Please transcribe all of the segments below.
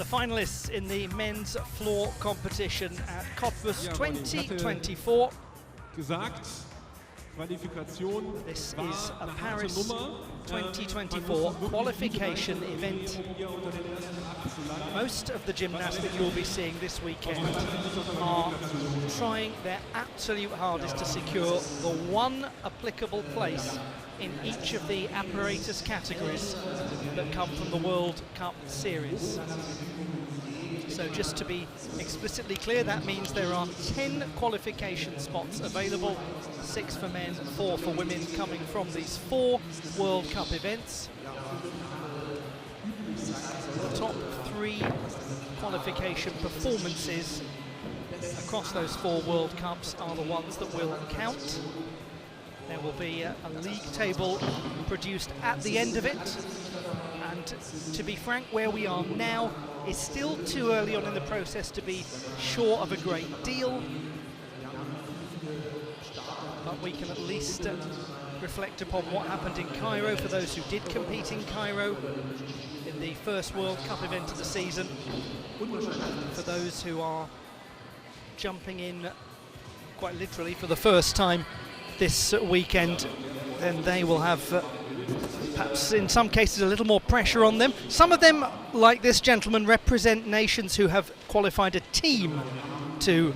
The finalists in the men's floor competition at Cottbus 2024. This is a Paris 2024 qualification event. Most of the gymnasts that you'll be seeing this weekend are trying their absolute hardest to secure the one applicable place in each of the apparatus categories that come from the World Cup series. So just to be explicitly clear, that means there are 10 qualification spots available, 6 for men, 4 for women, coming from these 4 World Cup events. The top 3 qualification performances across those 4 World Cups are the ones that will count. There will be a league table produced at the end of it, and to be frank, where we are now is still too early on in the process to be sure of a great deal, but we can at least reflect upon what happened in Cairo for those who did compete in Cairo in the first World Cup event of the season. For those who are jumping in quite literally for the first time this weekend, then they will have perhaps in some cases a little more pressure on them. Some of them, like this gentleman, represent nations who have qualified a team to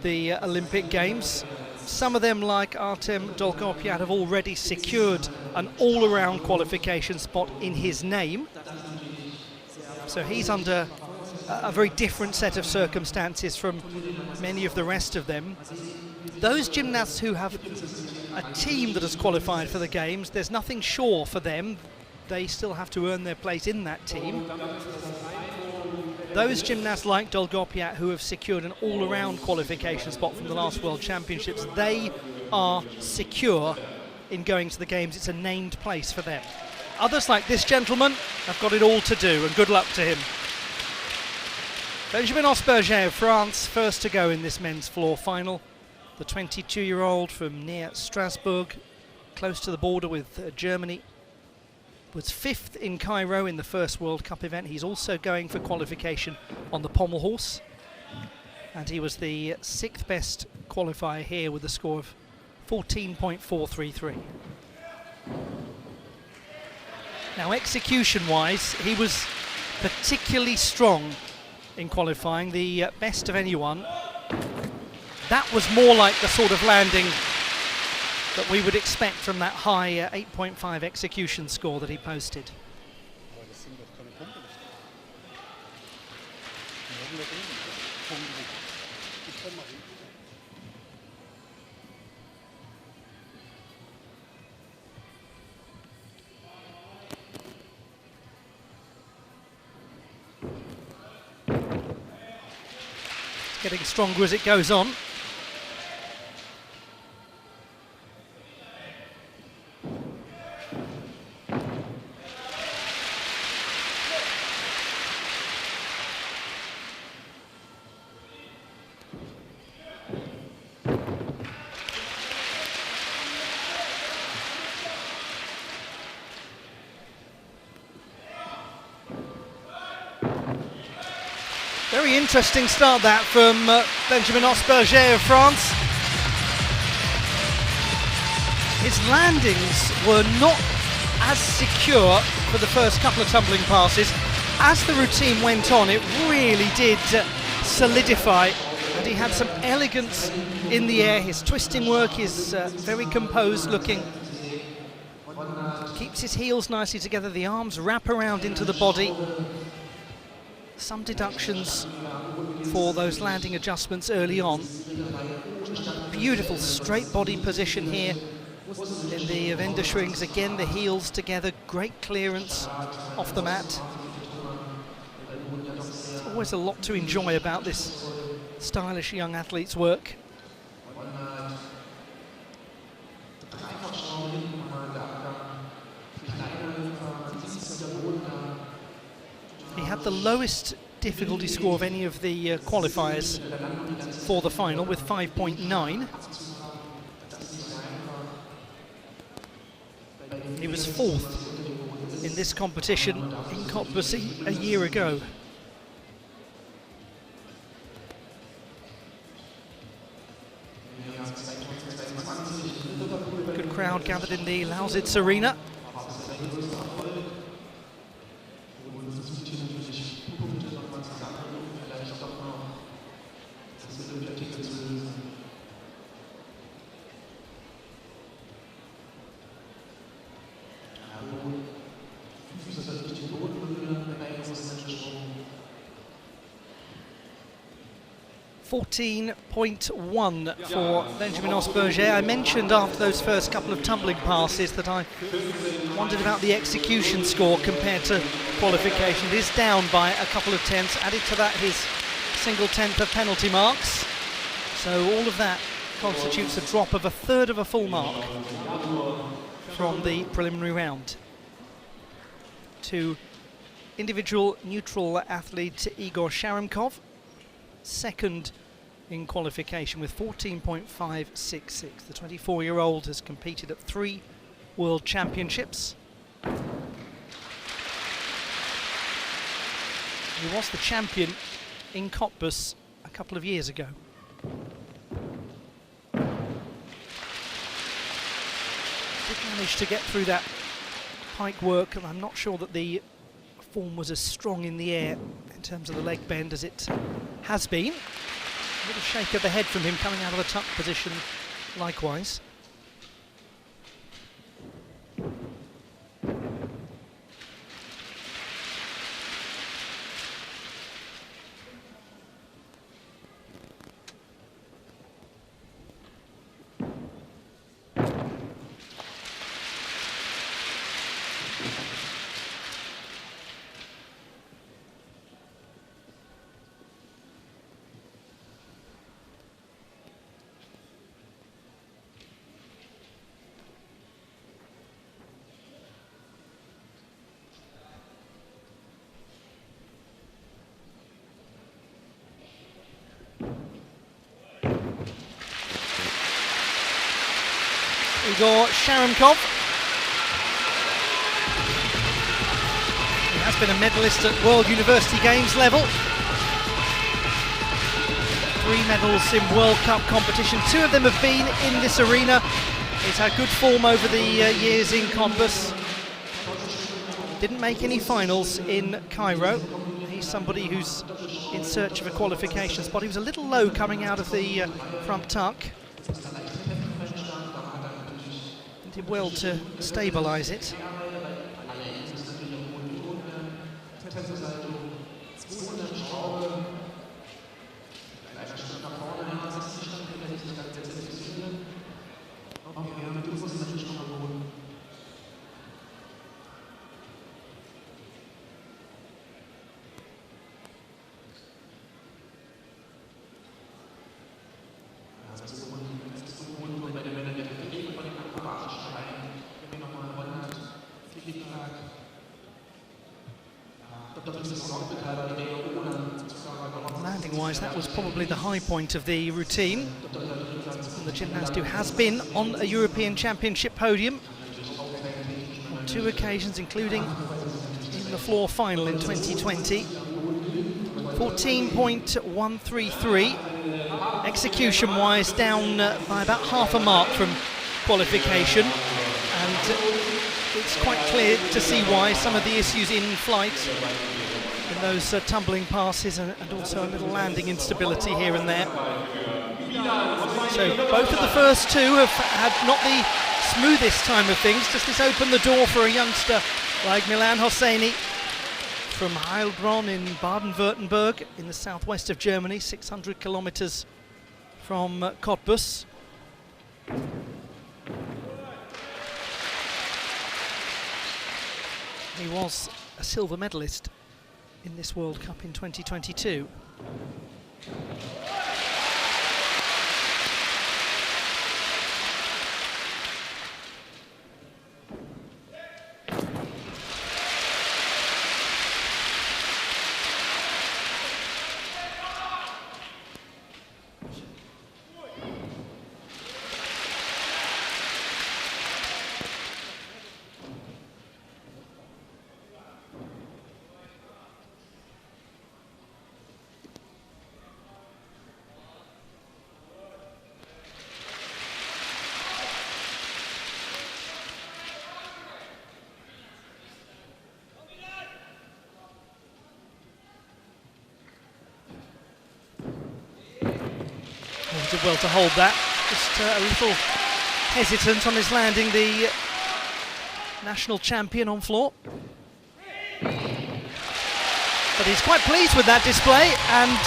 the Olympic Games. Some of them, like Artem Dolgopiat, have already secured an all-around qualification spot in his name. So he's under a very different set of circumstances from many of the rest of them. Those gymnasts who have a team that has qualified for the Games, there's nothing sure for them. They still have to earn their place in that team. Those gymnasts like Dolgopiat who have secured an all-around qualification spot from the last World Championships, they are secure in going to the Games. It's a named place for them. Others like this gentleman have got it all to do, and good luck to him. Benjamin Osberger of France, first to go in this men's floor final. The 22-year-old from near Strasbourg, close to the border with Germany, was 5th in Cairo in the first World Cup event. He's also going for qualification on the pommel horse, and he was the 6th best qualifier here with a score of 14.433. Now, execution-wise, he was particularly strong in qualifying, the best of anyone. That was more like the sort of landing that we would expect from that high 8.5 execution score that he posted. It's getting stronger as it goes on. Very interesting start that from Benjamin Osberger of France. His landings were not as secure for the first couple of tumbling passes. As the routine went on, it really did solidify, and he had some elegance in the air. His twisting work is very composed looking. Keeps his heels nicely together, the arms wrap around into the body. Some deductions for those landing adjustments early on. Beautiful straight body position here in the Wendeschwings. Again, the heels together, great clearance off the mat. There's always a lot to enjoy about this stylish young athlete's work. He had the lowest difficulty score of any of the qualifiers for the final with 5.9. He was 4th in this competition in Cottbus a year ago. gathered in the Lausitz arena. .1 for Benjamin Osberger. I mentioned after those first couple of tumbling passes that I wondered about the execution score compared to qualification. It is down by a couple of tenths. Added to that his single tenth of penalty marks. So all of that constitutes a drop of a third of a full mark from the preliminary round. To individual neutral athlete Igor Sharamkov, second in qualification with 14.566. The 24-year-old has competed at 3 World Championships. He was the champion in Cottbus a couple of years ago. Did manage to get through that pike work, and I'm not sure that the form was as strong in the air in terms of the leg bend as it has been. A little shake of the head from him coming out of the tuck position likewise. Igor Sharamkov. He has been a medalist at World University Games level. 3 medals in World Cup competition. 2 of them have been in this arena. He's had good form over the years in Cottbus. Didn't make any finals in Cairo. He's somebody who's in search of a qualification spot. He was a little low coming out of the front tuck. Did well to stabilise it. Landing-wise, that was probably the high point of the routine. And the gymnast who has been on a European Championship podium on 2 occasions, including in the floor final in 2020. 14.133. Execution-wise, down by about half a mark from qualification. And it's quite clear to see why. Some of the issues in flight, in those tumbling passes, and also a little landing instability here and there. So both of the first 2 have had not the smoothest time of things. Does this open the door for a youngster like Milan Hosseini from Heilbronn in Baden-Württemberg in the southwest of Germany, 600 kilometers from Cottbus? He was a silver medalist in this World Cup in 2022. did well to hold that. Just a little hesitant on his landing, the national champion on floor. But he's quite pleased with that display, and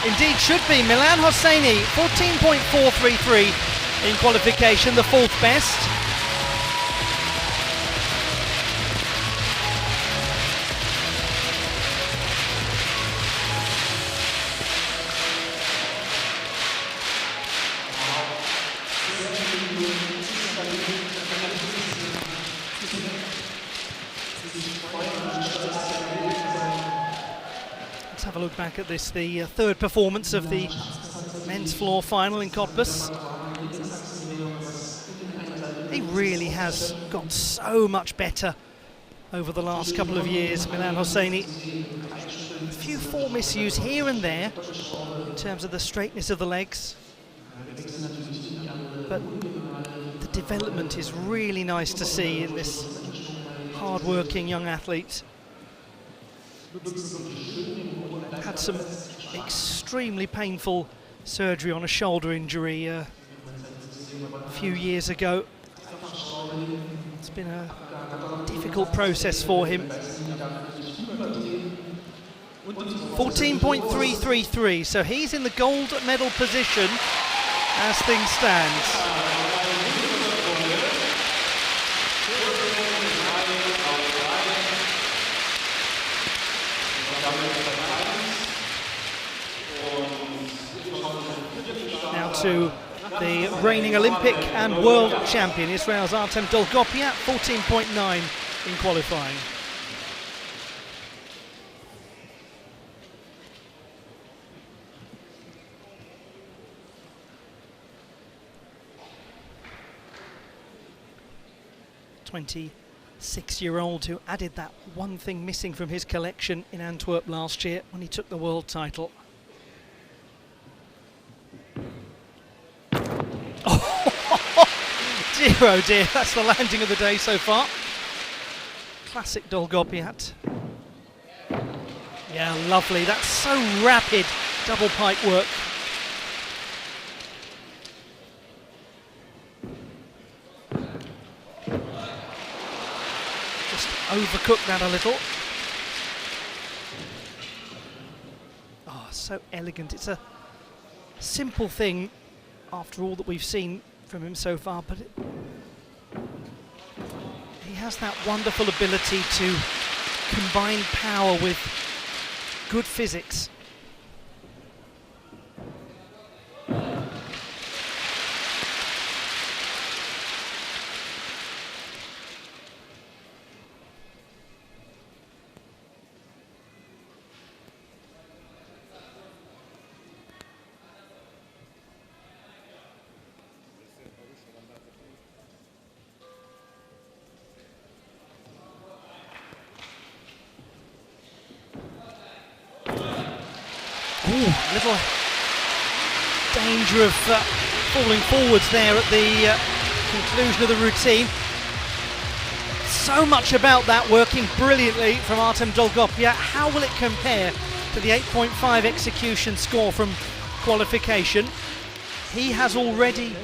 indeed should be. Milan Hosseini, 14.433 in qualification, the fourth best. Let's have a look back at this, the third performance of the men's floor final in Cottbus. He really has got so much better over the last couple of years, Milan Hosseini. A few form issues here and there in terms of the straightness of the legs, but the development is really nice to see in this hard-working young athlete. Had some extremely painful surgery on a shoulder injury a few years ago. It's been a difficult process for him. 14.333, so he's in the gold medal position as things stand. Now to the reigning Olympic and world champion, Israel's Artem Dolgopiat, 14.9 in qualifying. ...26-year-old who added that one thing missing from his collection in Antwerp last year when he took the world title. Dear oh dear, that's the landing of the day so far. Classic Dolgopiat. Yeah, lovely. That's so rapid double pike work. Just overcooked that a little. Oh, so elegant. It's a simple thing after all that we've seen from him so far, but he has that wonderful ability to combine power with good physics. Little danger of falling forwards there at the conclusion of the routine. So much about that working brilliantly from Artem Dolgopiat. How will it compare to the 8.5 execution score from qualification? He has already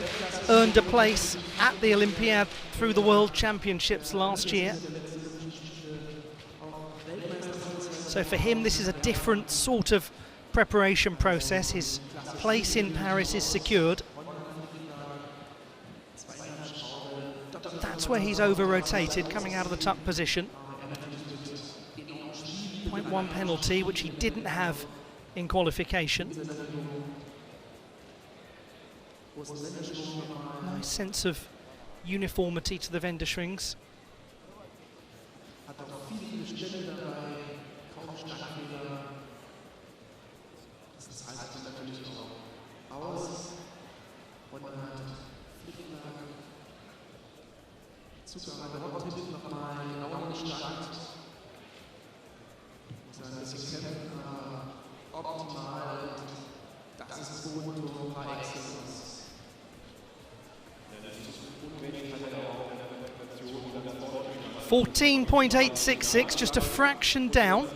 earned a place at the Olympiad through the World Championships last year. So for him, this is a different sort of preparation process. His place in Paris is secured. That's where he's over-rotated, coming out of the tuck position. 0.1 penalty, which he didn't have in qualification. Nice sense of uniformity to the vendor strings. .866, just a fraction down.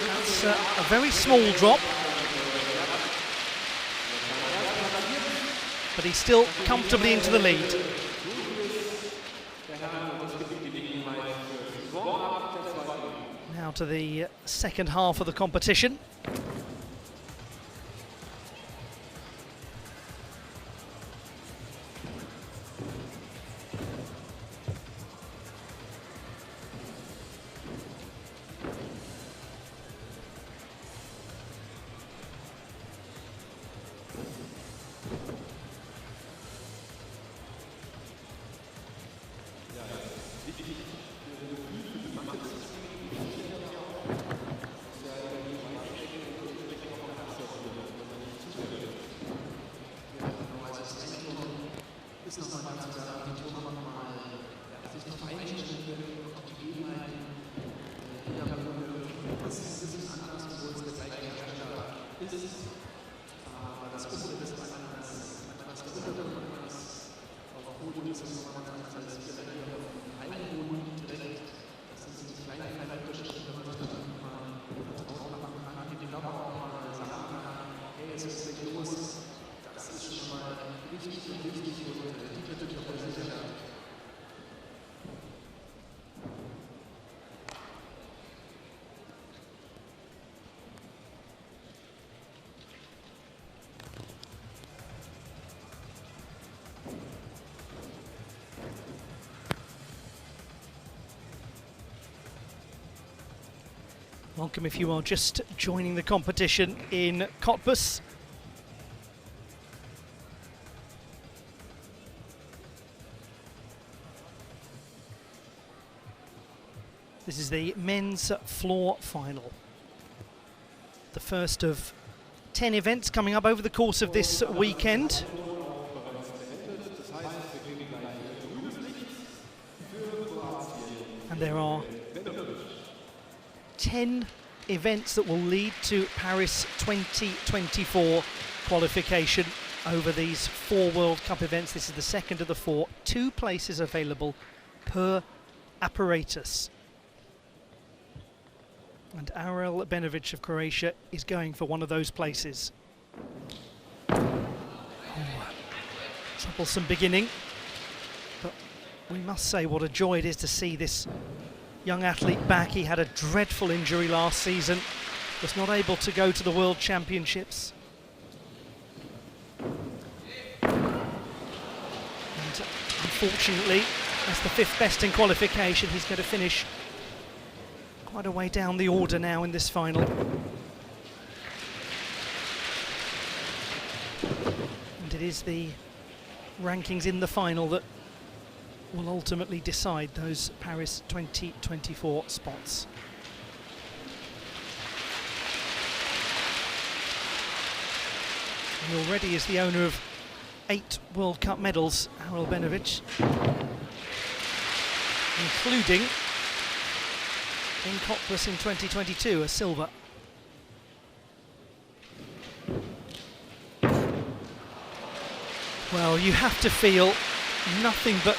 That's a very small drop but he's still comfortably into the lead. Now to the second half of the competition. Welcome if you are just joining the competition in Cottbus. This is the men's floor final. The first of 10 events coming up over the course of this weekend. And there are 10 events that will lead to Paris 2024 qualification over these 4 World Cup events. This is the second of the 4. 2 places available per apparatus. And Arel Benovic of Croatia is going for one of those places. Troublesome beginning, but we must say what a joy it is to see this young athlete back. He had a dreadful injury last season, was not able to go to the World Championships. And unfortunately, as the 5th best in qualification, he's going to finish quite a way down the order now in this final. And it is the rankings in the final that will ultimately decide those Paris 2024 spots. He already is the owner of 8 World Cup medals, Arel Benovic, including in Cottbus in 2022, a silver. Well, you have to feel nothing but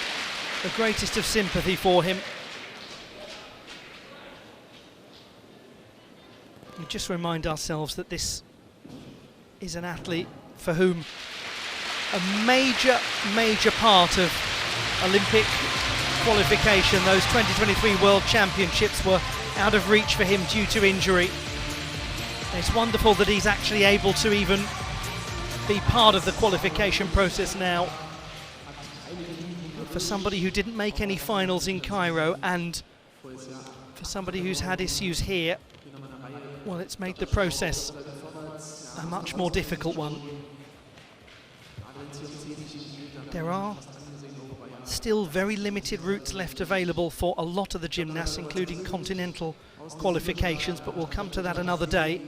the greatest of sympathy for him. We just remind ourselves that this is an athlete for whom a major part of Olympic qualification, those 2023 World Championships, were out of reach for him due to injury. It's wonderful that he's actually able to even be part of the qualification process now. For somebody who didn't make any finals in Cairo, and for somebody who's had issues here, well, it's made the process a much more difficult one. There are still very limited routes left available for a lot of the gymnasts, including continental qualifications, but we'll come to that another day.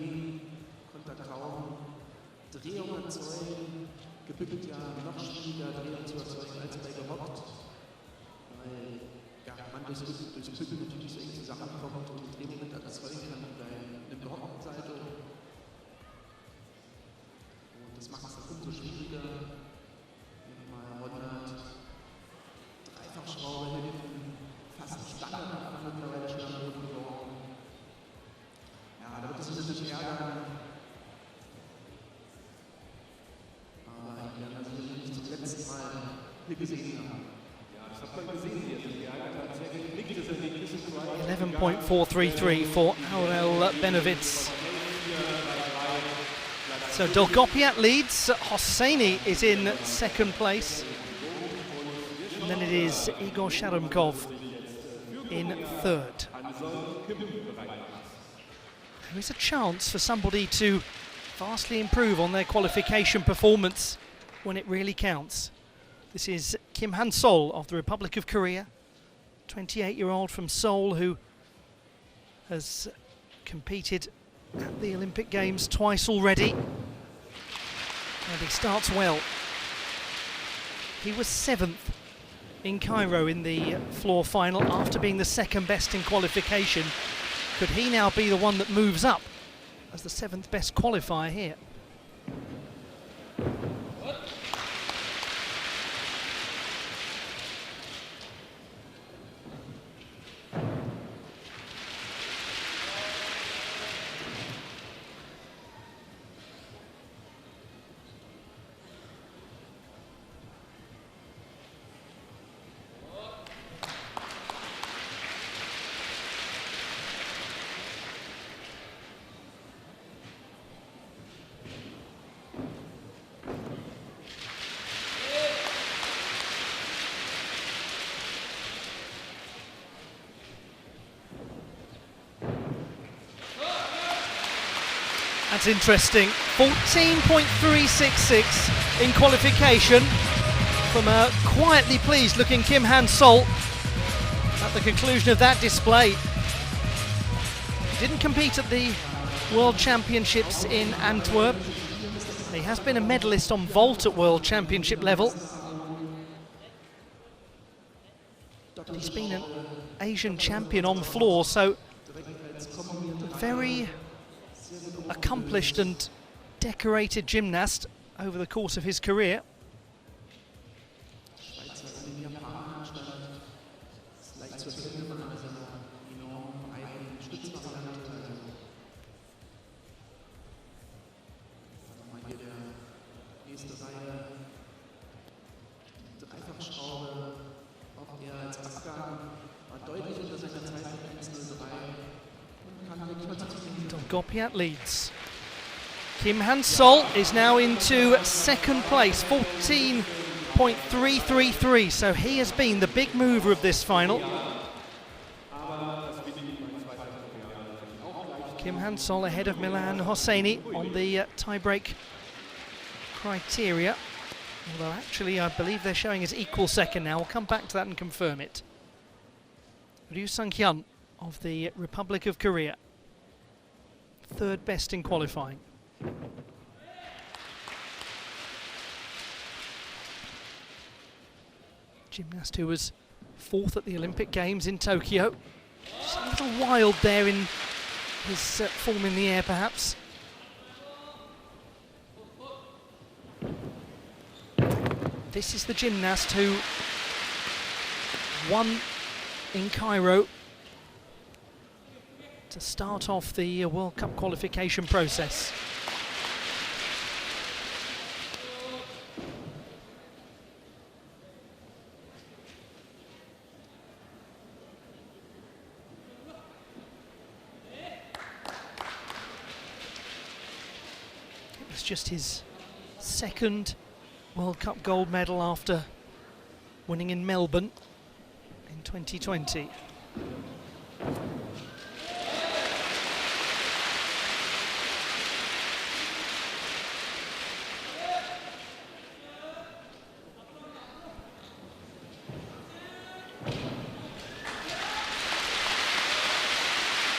11.433 for Aurel Benovitz. So Dolgopiat leads, Hosseini is in second place, and then it is Igor Sharumkov in third. There is a chance for somebody to vastly improve on their qualification performance when it really counts. This is Kim Han-sol of the Republic of Korea, 28-year-old from Seoul, who has competed at the Olympic Games twice already. And he starts well. He was 7th in Cairo in the floor final after being the second best in qualification. Could he now be the one that moves up as the 7th best qualifier here? That's interesting. 14.366 in qualification from a quietly pleased looking Kim Han-sol at the conclusion of that display. He didn't compete at the World Championships in Antwerp. He has been a medalist on vault at World Championship level. He's been an Asian champion on floor, so very accomplished and decorated gymnast over the course of his career. Dolgopiat leads. Kim Han-sol is now into second place, 14.333, so he has been the big mover of this final. Kim Han-sol ahead of Milan Hosseini on the tie-break criteria. Although actually I believe they're showing as equal second now. We'll come back to that and confirm it. Ryu Sung-hyun of the Republic of Korea, third best in qualifying. Gymnast who was 4th at the Olympic Games in Tokyo. Just a little wild there in his form in the air, perhaps. This is the gymnast who won in Cairo to start off the World Cup qualification process. It was just his second World Cup gold medal after winning in Melbourne in 2020.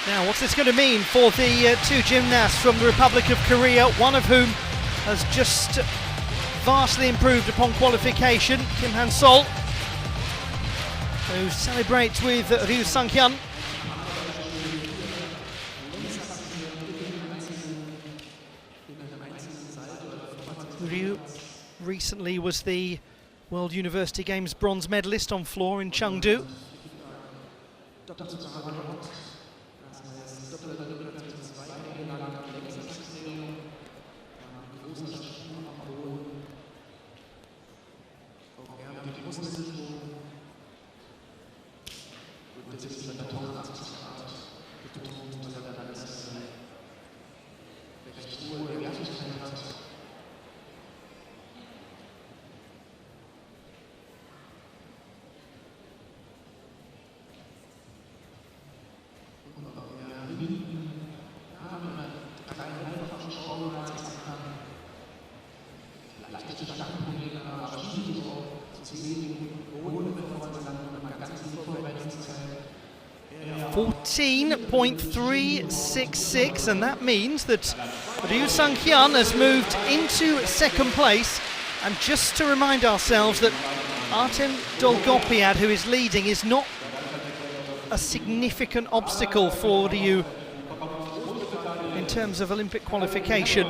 Now, what's this going to mean for the two gymnasts from the Republic of Korea, one of whom has just vastly improved upon qualification, Kim Han-sol, who celebrates with Ryu Sung-hyun. Ryu recently was the World University Games bronze medalist on floor in Chengdu. 14.366, and that means that Ryu Sang-hyun has moved into second place. And just to remind ourselves that Artem Dolgopiad, who is leading, is not a significant obstacle for Ryu in terms of Olympic qualification.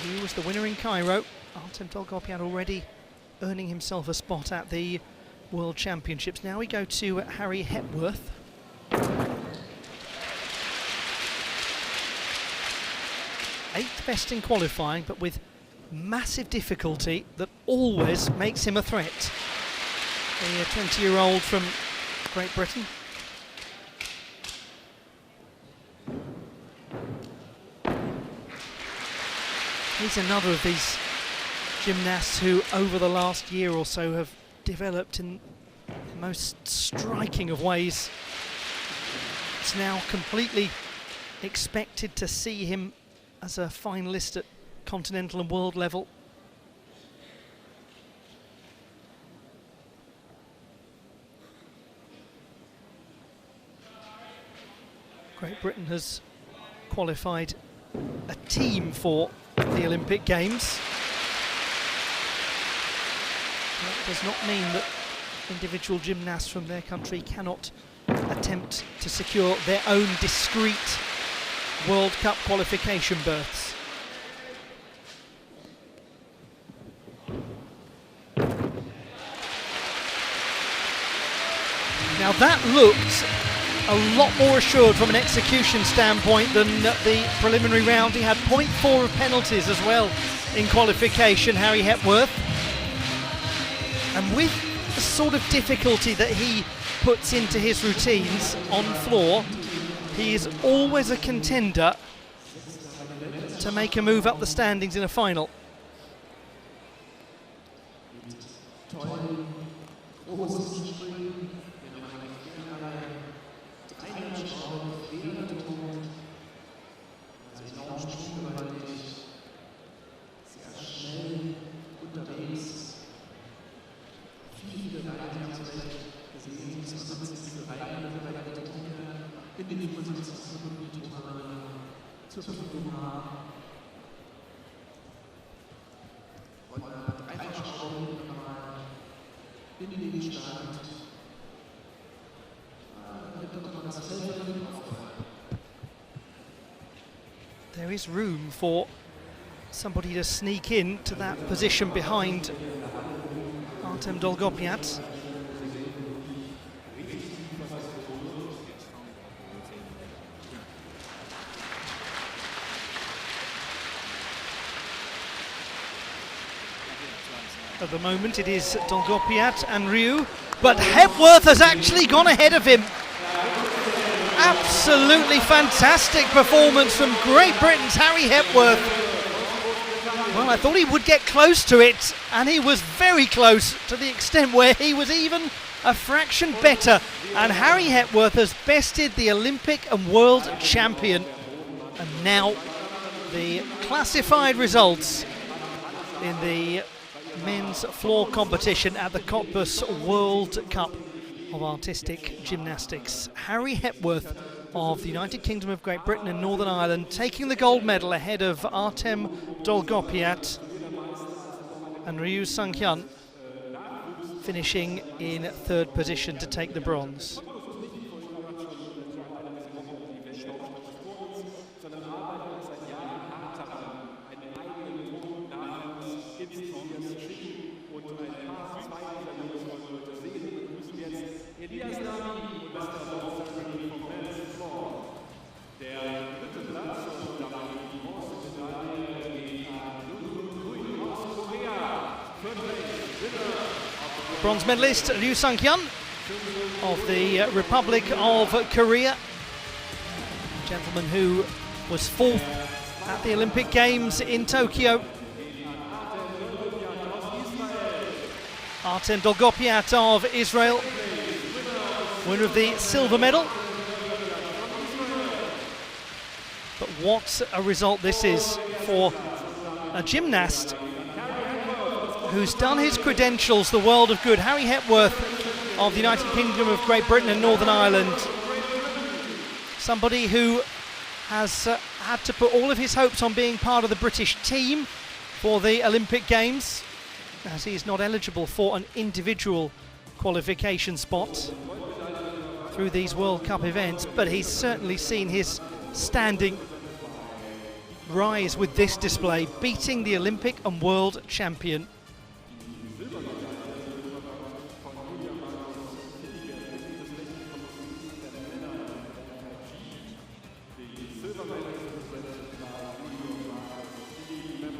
Ryu was the winner in Cairo. Artem Dolgopiad already earning himself a spot at the World Championships. Now we go to Harry Hepworth. Eighth best in qualifying, but with massive difficulty that always makes him a threat. The 20-year-old from Great Britain. He's another of these gymnasts who over the last year or so have developed in the most striking of ways. It's now completely expected to see him as a finalist at continental and world level. Great Britain has qualified a team for the Olympic Games. That does not mean that individual gymnasts from their country cannot attempt to secure their own discrete World Cup qualification berths. Now that looked a lot more assured from an execution standpoint than the preliminary round. He had 0.4 of penalties as well in qualification, Harry Hepworth. And with the sort of difficulty that he puts into his routines on floor, he is always a contender to make a move up the standings in a final. There is room for somebody to sneak in to that position behind Artem Dolgopiad. At the moment it is Dolgopiad and Ryu, but Hepworth has actually gone ahead of him. Absolutely fantastic performance from Great Britain's Harry Hepworth. Well, I thought he would get close to it, and he was very close, to the extent where he was even a fraction better. And Harry Hepworth has bested the Olympic and world champion. And now the classified results in the men's floor competition at the Cottbus World Cup of Artistic Gymnastics. Harry Hepworth of the United Kingdom of Great Britain and Northern Ireland taking the gold medal ahead of Artem Dolgopiad, and Ryu Sang-hyun finishing in third position to take the bronze. Bronze medalist Ryu Sang-hyun of the Republic of Korea, a gentleman who was 4th at the Olympic Games in Tokyo. Artem Dolgopiat of Israel, winner of the silver medal. But what a result this is for a gymnast who's done his credentials the world of good. Harry Hepworth of the United Kingdom of Great Britain and Northern Ireland. Somebody who has had to put all of his hopes on being part of the British team for the Olympic Games, as he is not eligible for an individual qualification spot through these World Cup events, but he's certainly seen his standing rise with this display, beating the Olympic and world champion.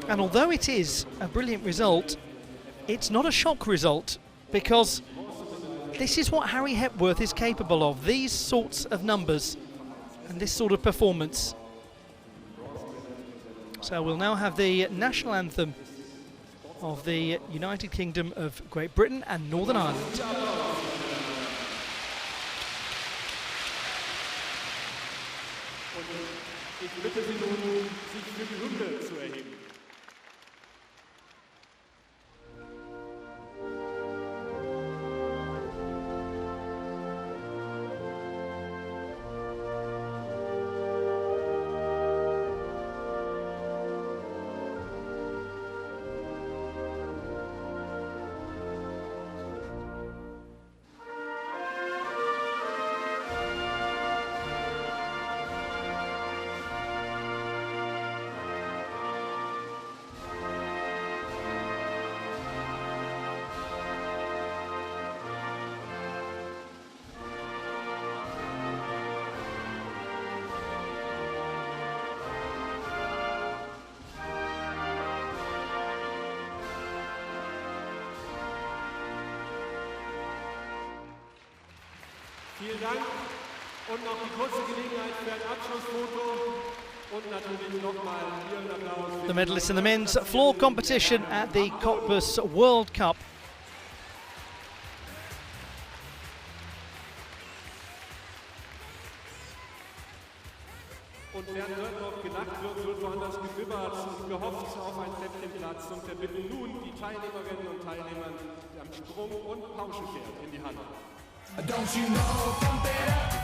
And although it is a brilliant result, it's not a shock result, because this is what Harry Hepworth is capable of, these sorts of numbers and this sort of performance. So we'll now have the national anthem of the United Kingdom of Great Britain and Northern Ireland. Ich bitte Sie nun, sich für die Hymne zu erheben. Vielen Dank und noch die kurze Gelegenheit für ein Abschlussfoto und natürlich nochmal hier einen Applaus. The medalists in the men's floor competition at the Cottbus World Cup. Und während dort noch gelacht wird woanders gewibbert und gehofft auf einen Treppchenplatz, und wir bitten nun die Teilnehmerinnen und Teilnehmer am Sprung- und Pauschenpferd in die Halle. Don't you know, pump it up,